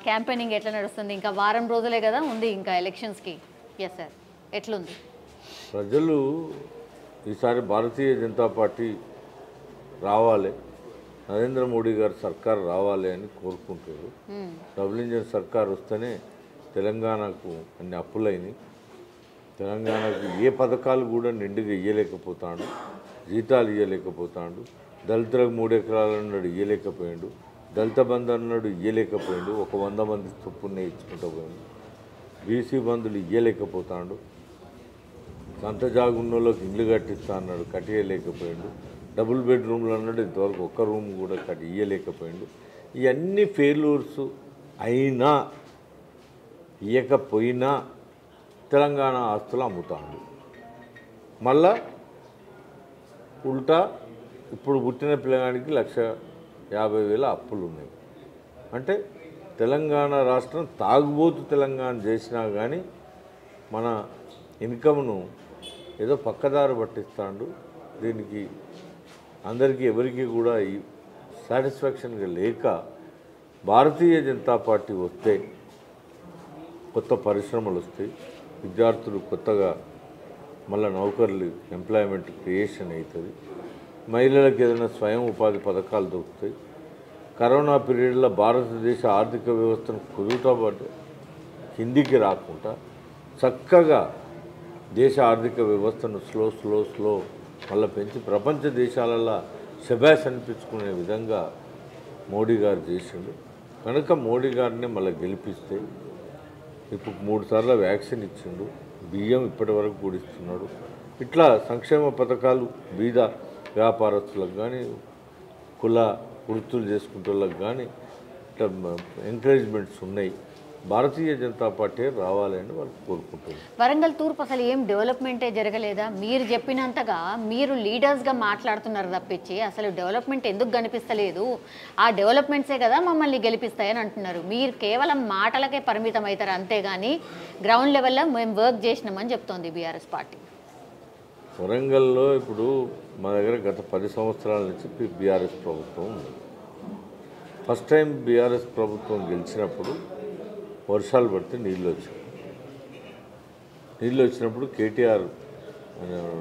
Campaigning ఎట్లా నడుస్తుంది? ఇంకా వారం రోజులే కదా ఉంది ఇంకా ఎలక్షన్స్కి. ఎస్ సార్, ఎట్లుంది? ప్రజలు ఈసారి భారతీయ జనతా పార్టీ రావాలి, నరేంద్ర మోడీ గారు సర్కార్ రావాలి అని కోరుకుంటారు. డబుల్ ఇంజిన్ సర్కార్ వస్తేనే తెలంగాణకు అన్ని అప్పులైనవి. తెలంగాణకు ఏ పథకాలు కూడా నిండుగా ఇయ్యలేకపోతాడు, జీతాలు ఇయ్యలేకపోతాడు. దళితులకు 3 ఎకరాలు అన్నాడు, ఇయ్యలేకపోయాడు. దళిత బంధు అన్నాడు, ఇయ్యలేకపోయాడు. ఒక 100 మంది చొప్పునే ఇచ్చుకుంటూ పోయాడు. బీసీ బంధులు ఇయ్యలేకపోతాడు. సంత జాగున్నోళ్ళకి ఇల్లు కట్టిస్తా అన్నాడు, కట్టియలేకపోయాడు. డబుల్ బెడ్రూమ్లు అన్నాడు, ఇంతవరకు ఒక్క రూమ్ కూడా ఇయ్యలేకపోయాడు. ఇవన్నీ ఫెయిల్యూర్స్ అయినా ఇయ్యకపోయినా తెలంగాణ ఆస్తులు అమ్ముతాడు. మళ్ళా ఉల్టా ఇప్పుడు పుట్టిన పిల్లగానికి 1,50,000 అప్పులు ఉన్నాయి. అంటే తెలంగాణ రాష్ట్రం తాగుబోతు తెలంగాణ చేసినా కానీ మన ఇన్కమ్ను ఏదో పక్కదారి పట్టిస్తాడు. దీనికి అందరికీ ఎవరికి కూడా సాటిస్ఫాక్షన్గా లేక భారతీయ జనతా పార్టీ వస్తే కొత్త పరిశ్రమలు వస్తాయి, విద్యార్థులు కొత్తగా మళ్ళీ నౌకర్లు ఎంప్లాయ్మెంట్ క్రియేషన్ అవుతుంది, మహిళలకు ఏదైనా స్వయం ఉపాధి పథకాలు దొరుకుతాయి. కరోనా పీరియడ్లో భారతదేశ ఆర్థిక వ్యవస్థను కుదుటపడి కిందికి రాకుండా చక్కగా దేశ ఆర్థిక వ్యవస్థను స్లో మళ్ళీ పెంచి ప్రపంచ దేశాలలో శబాష్ అనిపించుకునే విధంగా మోడీ గారు చేసిండు. కనుక మోడీ గారిని మళ్ళీ గెలిపిస్తే ఇప్పుడు 3 సార్లు వ్యాక్సిన్ ఇచ్చిండు, బియ్యం ఇప్పటి వరకు కూడా ఇస్తున్నాడు. ఇట్లా సంక్షేమ పథకాలు బీద వ్యాపారస్తులకు కానీ కుల వృత్తులు చేసుకునే వాళ్ళకి కానీ ఇట్లా ఎంకరేజ్మెంట్స్ ఉన్నాయి. భారతీయ జనతా పార్టీ రావాలని వాళ్ళు కోరుకుంటున్నారు. వరంగల్ తూర్పు అసలు ఏం డెవలప్మెంటే జరగలేదా? మీరు చెప్పినంతగా మీరు లీడర్స్గా మాట్లాడుతున్నారు తప్పించి అసలు డెవలప్మెంట్ ఎందుకు కనిపిస్తలేదు? ఆ డెవలప్మెంట్సే కదా మమ్మల్ని గెలిపిస్తాయని అంటున్నారు. మీరు కేవలం మాటలకే పరిమితం అవుతారు, అంతేగాని గ్రౌండ్ లెవెల్లో మేము వర్క్ చేసినామని చెప్తోంది బీఆర్ఎస్ పార్టీ. వరంగల్లో ఇప్పుడు మా దగ్గర గత 10 సంవత్సరాల నుంచి బీఆర్ఎస్ ప్రభుత్వం ఉంది. ఫస్ట్ టైం బీఆర్ఎస్ ప్రభుత్వం గెలిచినప్పుడు వర్షాలు పడితే నీళ్ళు వచ్చినప్పుడు కేటీఆర్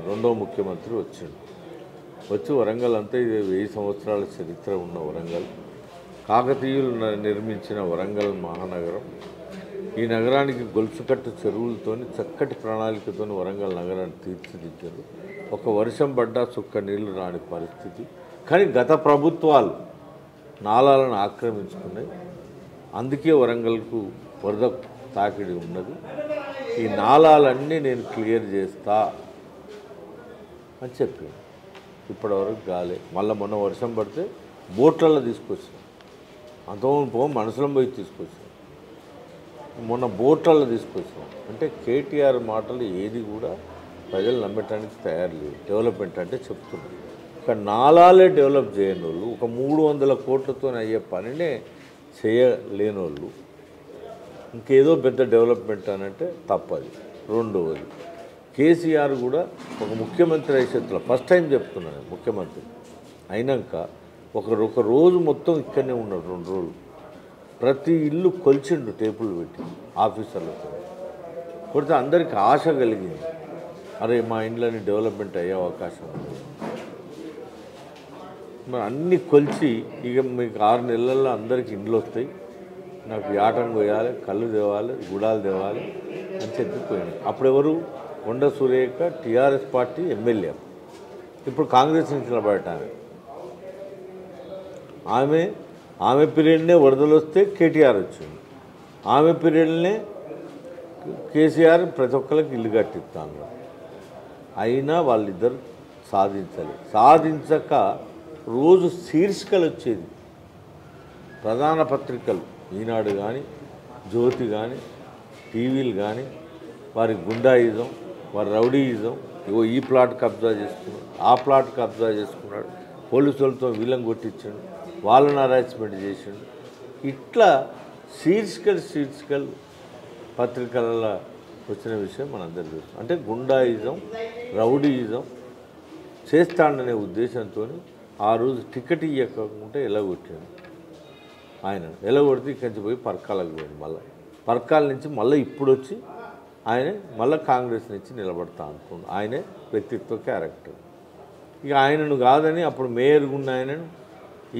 రెండో ముఖ్యమంత్రి వచ్చి వరంగల్ అంతా ఇది 1000 సంవత్సరాల చరిత్ర ఉన్న వరంగల్, కాకతీయులు నిర్మించిన వరంగల్ మహానగరం. ఈ నగరానికి గొలుసుకట్టు చెరువులతో చక్కటి ప్రణాళికతో వరంగల్ నగరాన్ని తీర్చిదిద్దారు. ఒక వర్షం పడ్డా చుక్క నీళ్లు రాని పరిస్థితి. కానీ గత ప్రభుత్వాలు నాలాలను ఆక్రమించుకున్నాయి. అందుకే వరంగల్కు వరద తాకిడి ఉన్నది. ఈ నాలాలన్నీ నేను క్లియర్ చేస్తా అని చెప్పి ఇప్పటివరకు గాలే. మళ్ళీ మొన్న వర్షం పడితే బోట్లలో తీసుకొచ్చాం, అంతకుముందు మనసులో పోయి తీసుకొచ్చాం, మొన్న బోట్లలో తీసుకొచ్చాం. అంటే కేటీఆర్ మాటలు ఏది కూడా ప్రజలు నమ్మటానికి తయారు లేవు. డెవలప్మెంట్ అంటే చెప్తున్నారు. ఒక నాలాలే డెవలప్ చేయని వాళ్ళు, ఒక 300 కోట్లతో అయ్యే పనినే చేయలేని వాళ్ళు ఇంకేదో పెద్ద డెవలప్మెంట్ అని అంటే తప్పది. రెండవది, కేసీఆర్ కూడా ఒక ముఖ్యమంత్రి అయ్యేట్లో ఫస్ట్ టైం చెప్తున్నాను, ముఖ్యమంత్రి అయినాక ఒక రోజు మొత్తం ఇక్కడనే ఉన్నాడు. 2 రోజులు ప్రతి ఇల్లు కొలిచిండు, టేబుల్ పెట్టి ఆఫీసర్లతో కొడితే అందరికీ ఆశ కలిగింది. అరే మా ఇంట్లోని డెవలప్మెంట్ అయ్యే అవకాశం ఉంది. మరి అన్నీ కొలిచి ఇక మీకు 6 నెలల్లో అందరికీ ఇండ్లు వస్తాయి, నాకు యాటం పోయాలి, కళ్ళు తేవాలి, గుడాలు తేవాలి అని చెప్పిపోయింది. అప్పుడెవరు? కొండ సురేఖ టీఆర్ఎస్ పార్టీ ఎమ్మెల్యే, ఇప్పుడు కాంగ్రెస్ నుంచి నిలబడటాను. ఆమె పీరియడ్నే వరదలు వస్తే కేటీఆర్ వచ్చింది, ఆమె పీరియడ్నే కేసీఆర్ ప్రతి ఒక్కరికి ఇల్లు కట్టిస్తాను. అయినా వాళ్ళిద్దరు సాధించక రోజు శీర్షికలు వచ్చేది ప్రధాన పత్రికలు, ఈనాడు కానీ జ్యోతి కానీ టీవీలు కానీ, వారి గుండాయిజం, వారి రౌడీయిజం. ఇగో ఈ ప్లాట్ కబ్జా చేసుకున్నాడు, ఆ ప్లాట్ కబ్జా చేసుకున్నాడు, పోలీసులతో వీళ్ళని కొట్టించాడు, వాళ్ళని హరాస్మెంట్ చేసాడు. ఇట్లా శీర్షికలు పత్రికలలో వచ్చిన విషయం మనందరూ చూస్తాం. అంటే గుండాయిజం, రౌడీయిజం చేస్తాడనే ఉద్దేశంతో ఆ రోజు టికెట్ ఇవ్వకుంటే ఎలా కొట్టాడు. ఆయన ఎలగొడితే ఇక్కడి నుంచి పోయి పరకాలకు పోయింది. మళ్ళీ పరకాల నుంచి మళ్ళీ ఇప్పుడు వచ్చి ఆయన మళ్ళీ కాంగ్రెస్ నుంచి నిలబడతా అనుకోండి. ఆయనే వ్యక్తిత్వ క్యారెక్టర్. ఇక ఆయనను కాదని అప్పుడు మేయర్గా ఉన్న ఆయనను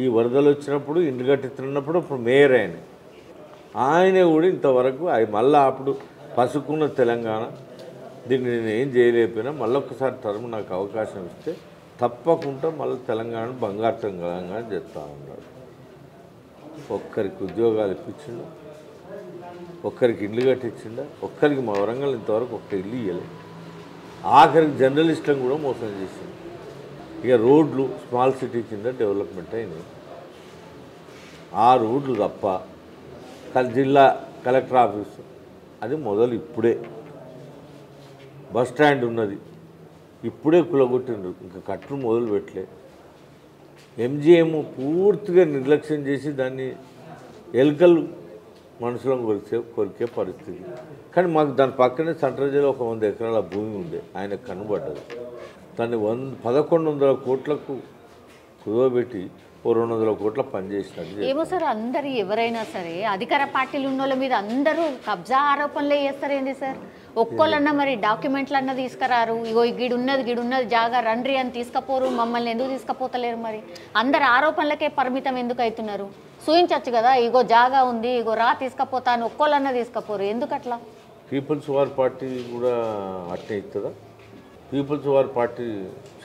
ఈ వరదలు వచ్చినప్పుడు ఇండ్లు కట్టిస్తున్నప్పుడు అప్పుడు మేయర్ ఆయనే కూడా ఇంతవరకు మళ్ళీ అప్పుడు పసుకున్న తెలంగాణ దీన్ని నేను ఏం చేయలేకపోయినా మళ్ళొకసారి టర్మ్ నాకు అవకాశం ఇస్తే తప్పకుండా మళ్ళీ తెలంగాణను బంగారు తెలంగాణ చేస్తా ఉన్నాడు. ఒక్కరికి ఉద్యోగాలు ఇప్పించిండు, ఒక్కరికి ఇల్లు కట్టించిండా, ఒక్కరికి మా వరంగల్ ఇంతవరకు ఒక్క ఇల్లు ఇవ్వలేదు. ఆఖరికి జర్నలిస్టులను కూడా మోసం చేసింది. ఇక రోడ్లు స్మాల్ సిటీ కింద డెవలప్మెంట్ అయినాయి. ఆ రోడ్లు తప్ప జిల్లా కలెక్టర్ ఆఫీసు అది మొదలు ఇప్పుడే. బస్ స్టాండ్ ఉన్నది ఇప్పుడే కులగొట్టిండ్రు, ఇంకా కట్లు మొదలు పెట్టలే. ఎంజిఎం పూర్తిగా నిర్లక్ష్యం చేసి దాన్ని ఎలుకలు మనుషులను కొరికే పరిస్థితి. కానీ మాకు దాని పక్కనే సెంట్రల్ 100 ఎకరాల భూమి ఉండే ఆయనకు కనుబడ్డది. దాన్ని 1100 కోట్లకు కుదవబెట్టి 200 కోట్ల పనిచేసినట్టు. ఏమో సార్, అందరు ఎవరైనా సరే అధికార పార్టీలు ఉన్న వాళ్ళ మీద అందరూ కబ్జా ఆరోపణలే చేస్తారేంది సార్? ఒక్కోళ్ళన్నా మరి డాక్యుమెంట్లన్నా తీసుకురారు, ఇగో గిడున్నది జాగా రండ్రి అని తీసుకపోరు, మమ్మల్ని ఎందుకు తీసుకపోతలేరు? మరి అందరు ఆరోపణలకే పరిమితం ఎందుకు అవుతున్నారు? సూచించవచ్చు కదా, ఇగో జాగా ఉంది, ఇగో తీసుకపోతాను, ఒక్కోళ్ళన్నా తీసుకపోరు, ఎందుకు అట్లా? పీపుల్స్ వార్ పార్టీ కూడా అట్నే ఇస్తుందా? పీపుల్స్ వార్ పార్టీ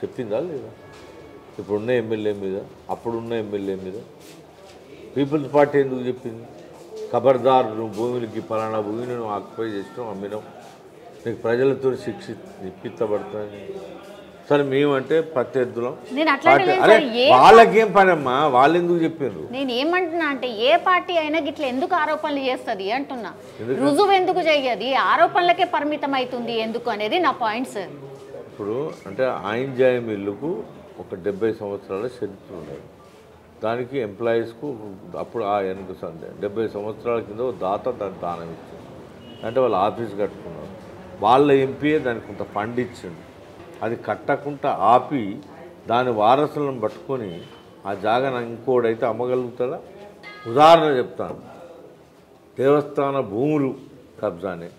చెప్పిందా లేదా? ఇప్పుడున్న ఎమ్మెల్యే మీద, అప్పుడున్న ఎమ్మెల్యే మీద పీపుల్స్ పార్టీ ఎందుకు చెప్పింది? ఖబర్దార్, నువ్వు భూమికి పలానా భూమిని నువ్వు ఆక్యుపై చేసినావు, అమ్మినావు, నీకు ప్రజలతో శిక్ష ఇప్పించబడుతుంది. సరే మేమంటే ప్రత్యర్థులం. వాళ్ళకేం పనమ్మా, వాళ్ళు ఎందుకు చెప్పారు? నేను ఏమంటున్నా అంటే ఏ పార్టీ అయినా గిట్లా ఎందుకు ఆరోపణలు చేస్తుంది అంటున్నా, రుజువు ఎందుకు చెయ్యది? ఆరోపణలకే పరిమితం అవుతుంది ఎందుకు అనేది నా పాయింట్ సార్. ఇప్పుడు అంటే ఆయింజాయ మిల్లుకు ఒక 70 సంవత్సరాల చరిత్ర ఉండేది. దానికి ఎంప్లాయీస్కు అప్పుడు ఆ వెనుక 70 సంవత్సరాల కింద దాత దాన్ని దానం ఇచ్చింది. అంటే వాళ్ళు ఆఫీస్ కట్టుకున్నారు, వాళ్ళ ఎంపీఏ దానికి కొంత ఫండ్ ఇచ్చిండు. అది కట్టకుండా ఆపి దాని వారసులను పట్టుకొని ఆ జాగాను ఇంకోడైతే అమ్మగలుగుతాడా? ఉదాహరణ చెప్తాను, దేవస్థాన భూములు కబ్జానే.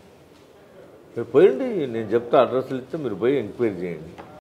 మీరు పోయండి, నేను చెప్తా అడ్రస్లు ఇస్తే మీరు పోయి ఎంక్వైరీ చేయండి.